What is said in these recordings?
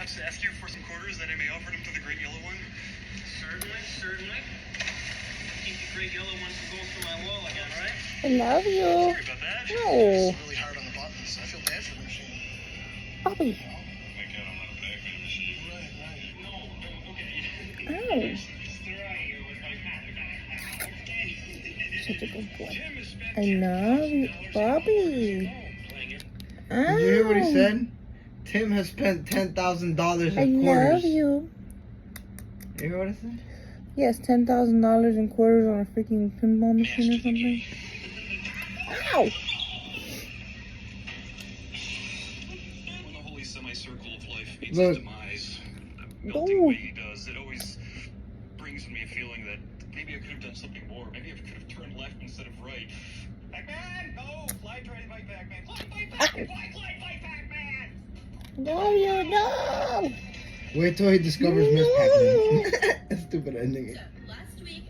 perhaps ask you for some quarters that I may offer them to the great yellow one? Certainly. Keep the great yellow one from going through my wall again, all right? I love you. Sorry about that. No. It's really hard on the buttons. I feel bad for the machine. Bobby. Thank God I'm not a Pac-Man machine. Right. No, okay. Ow. Such a good boy. I love you, Bobby. Ow. Did you hear what he said? Tim has spent $10,000 in quarters. I love you. You hear what I said? Yes, $10,000 in quarters on a freaking pinball machine or something. Ow! When the holy semicircle of life meets Look. its demise, the melting way he does, it always brings me a feeling that maybe I could have done something more. Maybe I could have turned left instead of right. Pac-Man! No! Fly, try to fight Pac-Man! Fly, Pac-Man! Fly, Pac-Man! No, you no! Wait till he discovers Miss Pac-Man. Stupid ending. Last week.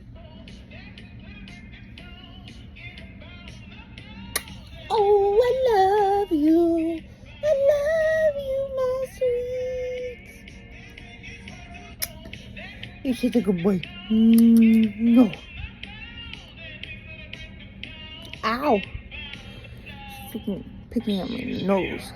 Oh, I love you. I love you, my sweet. You're such a good boy. No. Ow. Freaking picking at my nose.